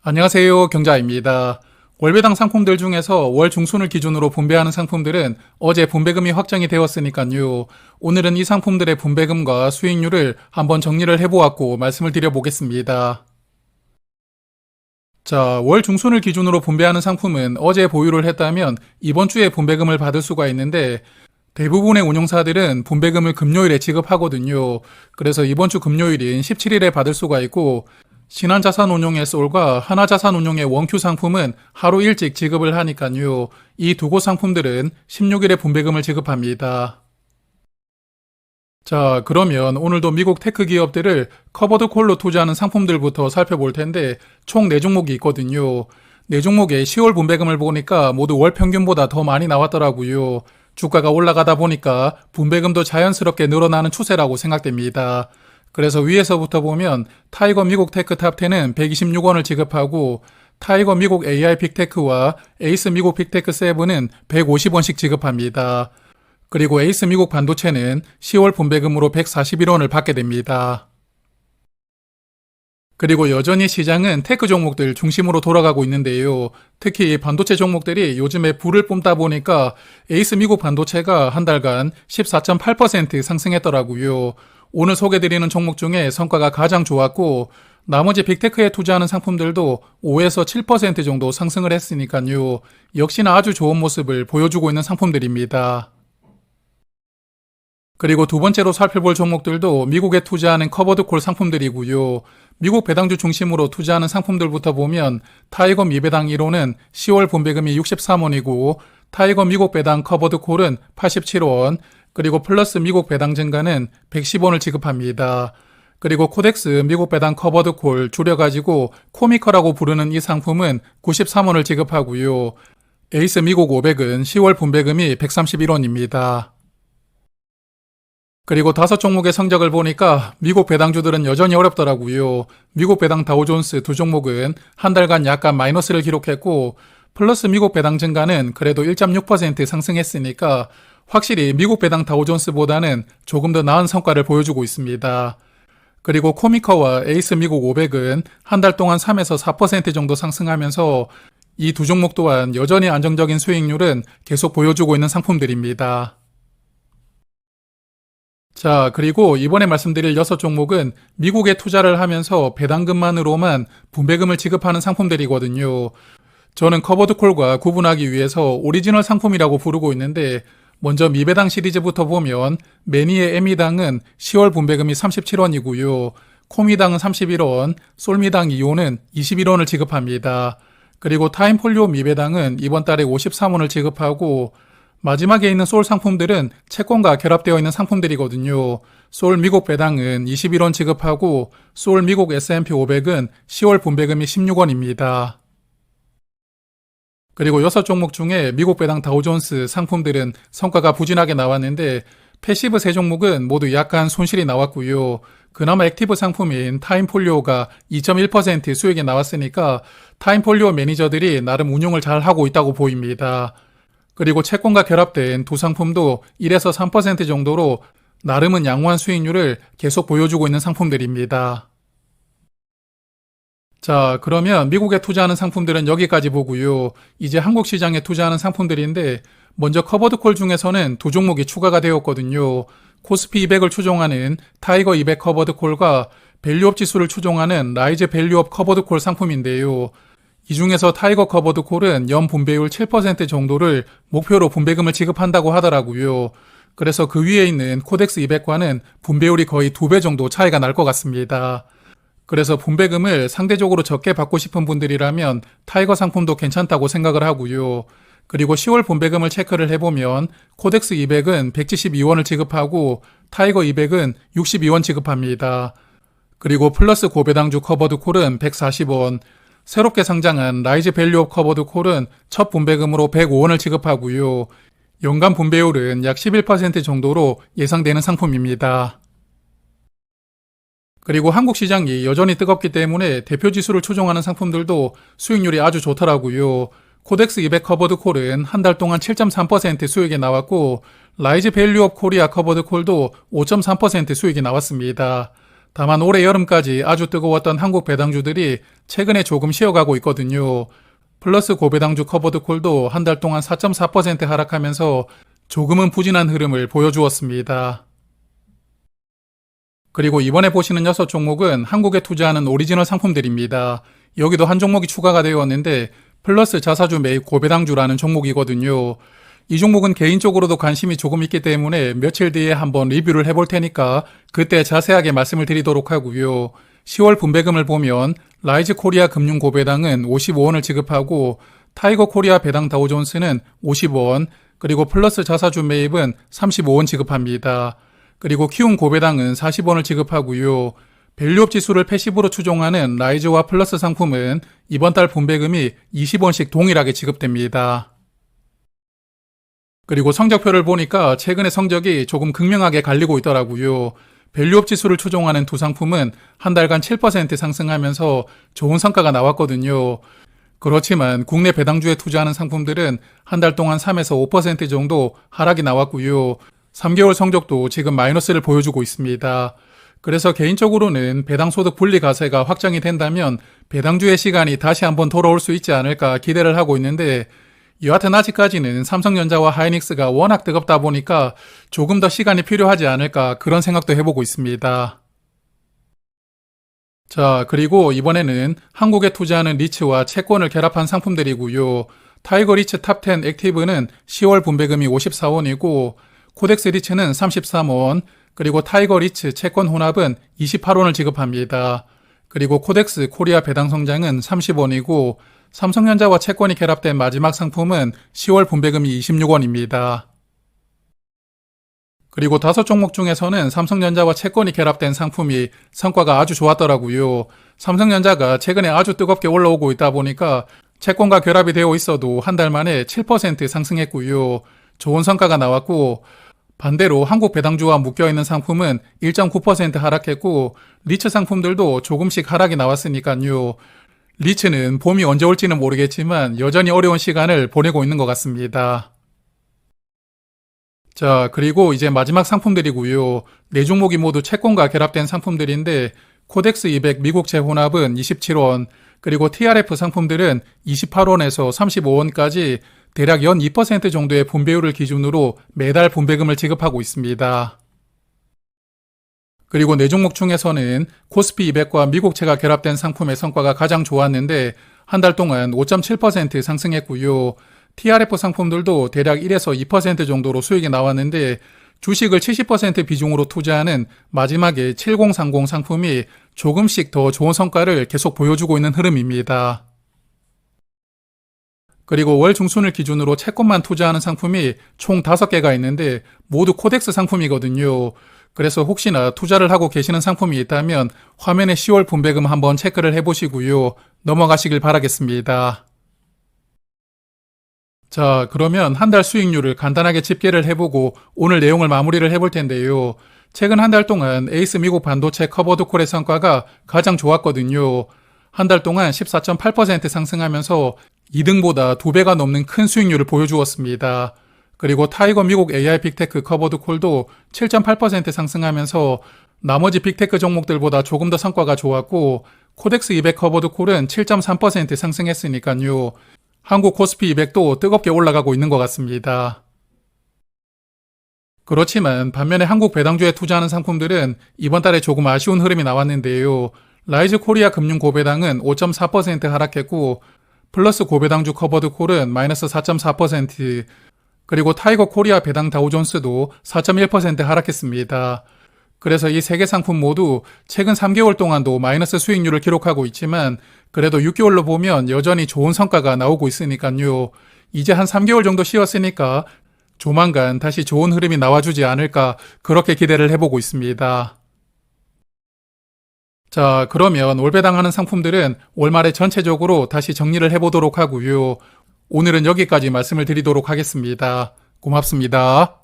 안녕하세요. 경자입니다. 월배당 상품들 중에서 월 중순을 기준으로 분배하는 상품들은 어제 분배금이 확정이 되었으니까요. 오늘은 이 상품들의 분배금과 수익률을 한번 정리를 해보았고 말씀을 드려보겠습니다. 자, 월 중순을 기준으로 분배하는 상품은 어제 보유를 했다면 이번 주에 분배금을 받을 수가 있는데 대부분의 운용사들은 분배금을 금요일에 지급하거든요. 그래서 이번 주 금요일인 17일에 받을 수가 있고 신한자산운용의 솔과 하나자산운용의 원큐 상품은 하루 일찍 지급을 하니까요. 이 두 곳 상품들은 16일에 분배금을 지급합니다. 자, 그러면 오늘도 미국 테크 기업들을 커버드 콜로 투자하는 상품들부터 살펴볼 텐데 총 4종목이 있거든요. 4종목의 10월 분배금을 보니까 모두 월 평균보다 더 많이 나왔더라고요. 주가가 올라가다 보니까 분배금도 자연스럽게 늘어나는 추세라고 생각됩니다. 그래서 위에서부터 보면 타이거 미국 테크 탑10은 126원을 지급하고 타이거 미국 AI 빅테크와 에이스 미국 빅테크 7은 150원씩 지급합니다. 그리고 에이스 미국 반도체는 10월 분배금으로 141원을 받게 됩니다. 그리고 여전히 시장은 테크 종목들 중심으로 돌아가고 있는데요. 특히 반도체 종목들이 요즘에 불을 뿜다 보니까 에이스 미국 반도체가 한 달간 14.8% 상승했더라고요. 오늘 소개드리는 종목 중에 성과가 가장 좋았고 나머지 빅테크에 투자하는 상품들도 5에서 7% 정도 상승을 했으니까요. 역시나 아주 좋은 모습을 보여주고 있는 상품들입니다. 그리고 두 번째로 살펴볼 종목들도 미국에 투자하는 커버드콜 상품들이고요. 미국 배당주 중심으로 투자하는 상품들부터 보면 타이거 미배당 1호는 10월 분배금이 63원이고 타이거 미국 배당 커버드콜은 87원, 그리고 플러스 미국 배당 증가는 110원을 지급합니다. 그리고 코덱스 미국 배당 커버드콜 줄여가지고 코미커라고 부르는 이 상품은 93원을 지급하고요. 에이스 미국 500은 10월 분배금이 131원입니다. 그리고 5종목의 성적을 보니까 미국 배당주들은 여전히 어렵더라고요. 미국 배당 다우존스 두 종목은 한 달간 약간 마이너스를 기록했고 플러스 미국 배당 증가는 그래도 1.6% 상승했으니까 확실히 미국 배당 다우존스보다는 조금 더 나은 성과를 보여주고 있습니다. 그리고 코미커와 에이스 미국 500은 한 달 동안 3에서 4% 정도 상승하면서 이 두 종목 또한 여전히 안정적인 수익률은 계속 보여주고 있는 상품들입니다. 자, 그리고 이번에 말씀드릴 6종목은 미국에 투자를 하면서 배당금만으로만 분배금을 지급하는 상품들이거든요. 저는 커버드콜과 구분하기 위해서 오리지널 상품이라고 부르고 있는데 먼저 미배당 시리즈부터 보면 매니의 M이당은 10월 분배금이 37원이고요. 코미당은 31원, 솔미당 2호는 21원을 지급합니다. 그리고 타임폴리오 미배당은 이번 달에 53원을 지급하고 마지막에 있는 솔 상품들은 채권과 결합되어 있는 상품들이거든요. 솔 미국 배당은 21원 지급하고 솔 미국 S&P 500은 10월 분배금이 16원입니다. 그리고 6종목 중에 미국 배당 다우존스 상품들은 성과가 부진하게 나왔는데 패시브 3종목은 모두 약간 손실이 나왔고요. 그나마 액티브 상품인 타임폴리오가 2.1% 수익이 나왔으니까 타임폴리오 매니저들이 나름 운용을 잘 하고 있다고 보입니다. 그리고 채권과 결합된 두 상품도 1에서 3% 정도로 나름은 양호한 수익률을 계속 보여주고 있는 상품들입니다. 자, 그러면 미국에 투자하는 상품들은 여기까지 보고요. 이제 한국 시장에 투자하는 상품들인데 먼저 커버드콜 중에서는 두 종목이 추가가 되었거든요. 코스피 200을 추종하는 타이거 200 커버드콜과 밸류업 지수를 추종하는 라이즈 밸류업 커버드콜 상품인데요. 이 중에서 타이거 커버드콜은 연 분배율 7% 정도를 목표로 분배금을 지급한다고 하더라고요. 그래서 그 위에 있는 코덱스 200과는 분배율이 거의 2배 정도 차이가 날 것 같습니다. 그래서 분배금을 상대적으로 적게 받고 싶은 분들이라면 타이거 상품도 괜찮다고 생각을 하고요. 그리고 10월 분배금을 체크를 해보면 코덱스 200은 172원을 지급하고 타이거 200은 62원 지급합니다. 그리고 플러스 고배당주 커버드콜은 140원, 새롭게 상장한 라이즈 밸류업 커버드콜은 첫 분배금으로 105원을 지급하고요. 연간 분배율은 약 11% 정도로 예상되는 상품입니다. 그리고 한국 시장이 여전히 뜨겁기 때문에 대표 지수를 추종하는 상품들도 수익률이 아주 좋더라고요. 코덱스 200 커버드콜은 한 달 동안 7.3% 수익이 나왔고 라이즈 밸류업 코리아 커버드콜도 5.3% 수익이 나왔습니다. 다만 올해 여름까지 아주 뜨거웠던 한국 배당주들이 최근에 조금 쉬어가고 있거든요. 플러스 고배당주 커버드콜도 한 달 동안 4.4% 하락하면서 조금은 부진한 흐름을 보여주었습니다. 그리고 이번에 보시는 6종목은 한국에 투자하는 오리지널 상품들입니다. 여기도 한 종목이 추가가 되었는데 플러스 자사주 매입 고배당주라는 종목이거든요. 이 종목은 개인적으로도 관심이 조금 있기 때문에 며칠 뒤에 한번 리뷰를 해볼 테니까 그때 자세하게 말씀을 드리도록 하고요. 10월 분배금을 보면 라이즈 코리아 금융 고배당은 55원을 지급하고 타이거 코리아 배당 다우존스는 50원, 그리고 플러스 자사주 매입은 35원 지급합니다. 그리고 키움 고배당은 40원을 지급하고요. 밸류업 지수를 패시브로 추종하는 라이즈와 플러스 상품은 이번 달 분배금이 20원씩 동일하게 지급됩니다. 그리고 성적표를 보니까 최근에 성적이 조금 극명하게 갈리고 있더라고요. 밸류업 지수를 추종하는 두 상품은 한 달간 7% 상승하면서 좋은 성과가 나왔거든요. 그렇지만 국내 배당주에 투자하는 상품들은 한 달 동안 3에서 5% 정도 하락이 나왔고요. 3개월 성적도 지금 마이너스를 보여주고 있습니다. 그래서 개인적으로는 배당소득 분리 과세가 확정이 된다면 배당주의 시간이 다시 한번 돌아올 수 있지 않을까 기대를 하고 있는데 여하튼 아직까지는 삼성전자와 하이닉스가 워낙 뜨겁다 보니까 조금 더 시간이 필요하지 않을까 그런 생각도 해보고 있습니다. 자, 그리고 이번에는 한국에 투자하는 리츠와 채권을 결합한 상품들이고요. 타이거 리츠 탑10 액티브는 10월 분배금이 54원이고 코덱스 리츠는 33원, 그리고 타이거 리츠 채권 혼합은 28원을 지급합니다. 그리고 코덱스 코리아 배당 성장은 30원이고 삼성전자와 채권이 결합된 마지막 상품은 10월 분배금이 26원입니다. 그리고 5종목 중에서는 삼성전자와 채권이 결합된 상품이 성과가 아주 좋았더라고요. 삼성전자가 최근에 아주 뜨겁게 올라오고 있다 보니까 채권과 결합이 되어 있어도 한 달 만에 7% 상승했고요. 좋은 성과가 나왔고 반대로 한국 배당주와 묶여있는 상품은 1.9% 하락했고 리츠 상품들도 조금씩 하락이 나왔으니까요. 리츠는 봄이 언제 올지는 모르겠지만 여전히 어려운 시간을 보내고 있는 것 같습니다. 자, 그리고 이제 마지막 상품들이고요. 4종목이 모두 채권과 결합된 상품들인데 코덱스 200 미국채 혼합은 27원, 그리고 TRF 상품들은 28원에서 35원까지 대략 연 2% 정도의 분배율을 기준으로 매달 분배금을 지급하고 있습니다. 그리고 4종목 중에서는 코스피 200과 미국채가 결합된 상품의 성과가 가장 좋았는데 한 달 동안 5.7% 상승했고요. TRF 상품들도 대략 1에서 2% 정도로 수익이 나왔는데 주식을 70% 비중으로 투자하는 마지막에 7030 상품이 조금씩 더 좋은 성과를 계속 보여주고 있는 흐름입니다. 그리고 월 중순을 기준으로 채권만 투자하는 상품이 총 5개가 있는데 모두 코덱스 상품이거든요. 그래서 혹시나 투자를 하고 계시는 상품이 있다면 화면에 10월 분배금 한번 체크를 해보시고요. 넘어가시길 바라겠습니다. 자, 그러면 한 달 수익률을 간단하게 집계를 해보고 오늘 내용을 마무리를 해볼 텐데요. 최근 한 달 동안 에이스 미국 반도체 커버드콜의 성과가 가장 좋았거든요. 한 달 동안 14.8% 상승하면서 2등보다 2배가 넘는 큰 수익률을 보여주었습니다. 그리고 타이거 미국 AI 빅테크 커버드콜도 7.8% 상승하면서 나머지 빅테크 종목들보다 조금 더 성과가 좋았고 코덱스 200 커버드콜은 7.3% 상승했으니까요. 한국 코스피 200도 뜨겁게 올라가고 있는 것 같습니다. 그렇지만 반면에 한국 배당주에 투자하는 상품들은 이번 달에 조금 아쉬운 흐름이 나왔는데요. 라이즈 코리아 금융 고배당은 5.4% 하락했고 플러스 고배당주 커버드콜은 마이너스 4.4%, 그리고 타이거 코리아 배당 다우존스도 4.1% 하락했습니다. 그래서 이 3개 상품 모두 최근 3개월 동안도 마이너스 수익률을 기록하고 있지만 그래도 6개월로 보면 여전히 좋은 성과가 나오고 있으니까요. 이제 한 3개월 정도 쉬었으니까 조만간 다시 좋은 흐름이 나와주지 않을까 그렇게 기대를 해보고 있습니다. 자, 그러면 올배당하는 상품들은 월말에 전체적으로 다시 정리를 해보도록 하고요. 오늘은 여기까지 말씀을 드리도록 하겠습니다. 고맙습니다.